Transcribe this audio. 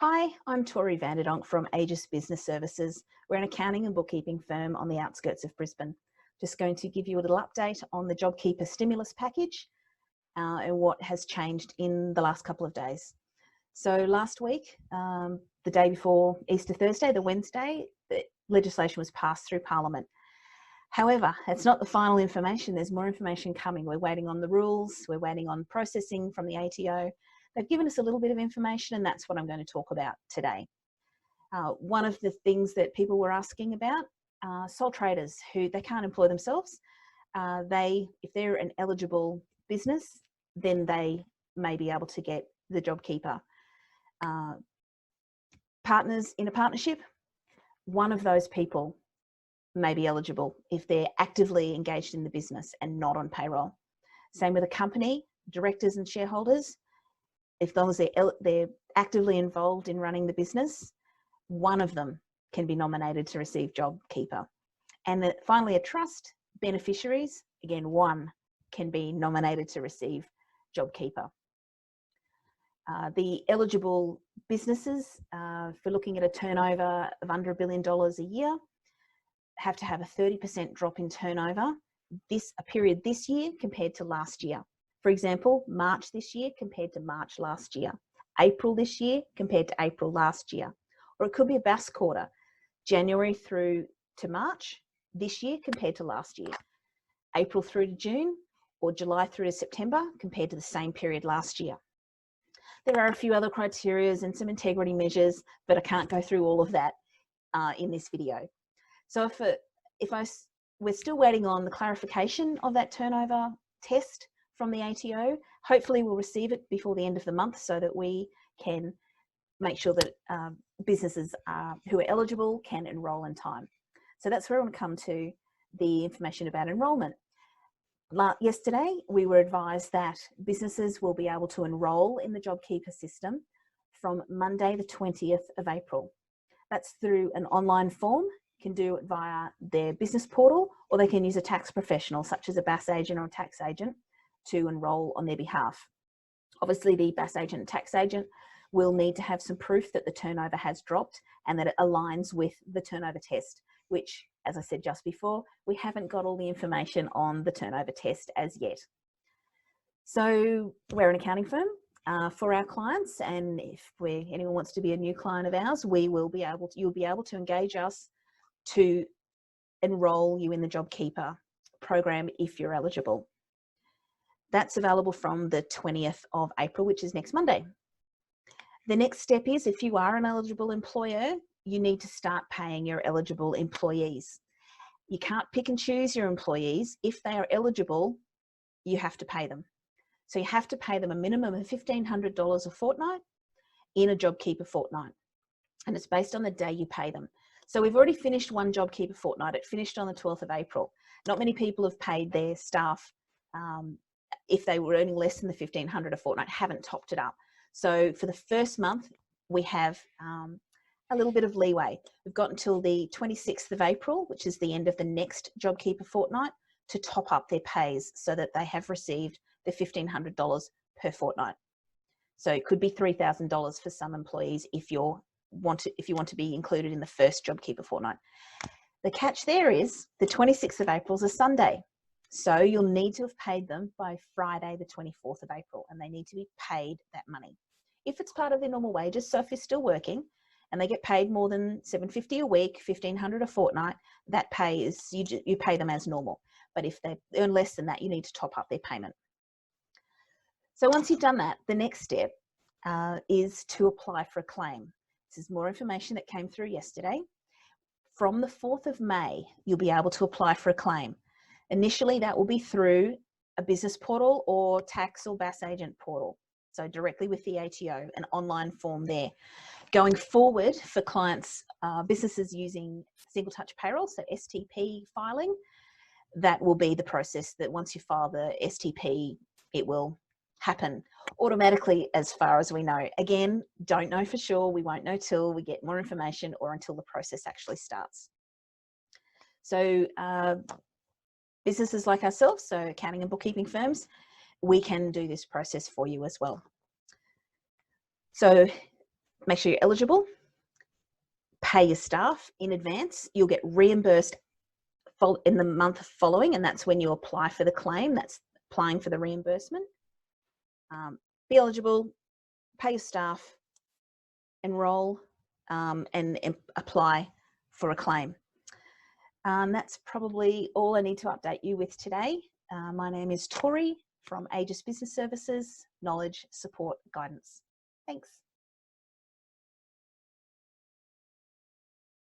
Hi, I'm Tori from Aegis Business Services. We're an accounting and bookkeeping firm on the outskirts of Brisbane. Just going to give you a little update on the JobKeeper stimulus package and what has changed in the last couple of days. So last week, the day before Easter Thursday, the Wednesday, the legislation was passed through Parliament. However, it's not the final information. There's more information coming. We're waiting on the rules. We're waiting on processing from the ATO. They've given us a little bit of information, and that's what I'm going to talk about today. One of the things that people were asking about, sole traders who they can't employ themselves. If they're an eligible business, then they may be able to get the JobKeeper. Partners in a partnership, one of those people may be eligible if they're actively engaged in the business and not on payroll. Same with a company, directors and shareholders. As long as they're actively involved in running the business, one of them can be nominated to receive JobKeeper. And finally, a trust, beneficiaries, again, one can be nominated to receive JobKeeper. The eligible businesses, for looking at a turnover of under $1 billion a year, have to have a 30% drop in turnover a period this year compared to last year. For example, March this year compared to March last year, April this year compared to April last year. Or it could be a BAS quarter, January through to March this year compared to last year, April through to June, or July through to September compared to the same period last year. There are a few other criteria and some integrity measures, but I can't go through all of that in this video. So we're still waiting on the clarification of that turnover test from the ATO. Hopefully we'll receive it before the end of the month so that we can make sure that businesses who are eligible can enrol in time. So that's where I want to come to the information about enrolment. Yesterday, we were advised that businesses will be able to enrol in the JobKeeper system from Monday, the 20th of April. That's through an online form. You can do it via their business portal, or they can use a tax professional, such as a BAS agent or a tax agent, to enrol on their behalf. Obviously, the BAS agent and tax agent will need to have some proof that the turnover has dropped and that it aligns with the turnover test, which, as I said just before, we haven't got all the information on the turnover test as yet. So we're an accounting firm for our clients, and if anyone wants to be a new client of ours, you'll be able to engage us to enrol you in the JobKeeper program if you're eligible. That's available from the 20th of April, which is next Monday. The next step is, if you are an eligible employer, you need to start paying your eligible employees. You can't pick and choose your employees. If they are eligible, you have to pay them. So you have to pay them a minimum of $1,500 a fortnight in a JobKeeper fortnight. And it's based on the day you pay them. So we've already finished one JobKeeper fortnight. It finished on the 12th of April. Not many people have paid their staff if they were earning less than the $1,500 a fortnight, haven't topped it up. So for the first month, we have a little bit of leeway. We've got until the 26th of April, which is the end of the next JobKeeper fortnight, to top up their pays so that they have received the $1,500 per fortnight. So it could be $3,000 for some employees if you want to be included in the first JobKeeper fortnight. The catch there is the 26th of April is a Sunday. So you'll need to have paid them by Friday, the 24th of April, and they need to be paid that money. If it's part of their normal wages, so if you're still working and they get paid more than $750 a week, $1,500 a fortnight, that pay is, you pay them as normal. But if they earn less than that, you need to top up their payment. So once you've done that, the next step is to apply for a claim. This is more information that came through yesterday. From the 4th of May, you'll be able to apply for a claim. Initially, that will be through a business portal or tax or BAS agent portal. So directly with the ATO, an online form there. Going forward for clients, businesses using single touch payroll, so STP filing, that will be the process that once you file the STP, it will happen automatically as far as we know. Again, don't know for sure. We won't know till we get more information or until the process actually starts. So businesses like ourselves, so accounting and bookkeeping firms, we can do this process for you as well. So make sure you're eligible, pay your staff in advance. You'll get reimbursed in the month following, and that's when you apply for the claim. That's applying for the reimbursement. Be eligible, pay your staff, enroll, and apply for a claim. That's probably all I need to update you with today. My name is Tori from Aegis Business Services, Knowledge, Support, Guidance. Thanks.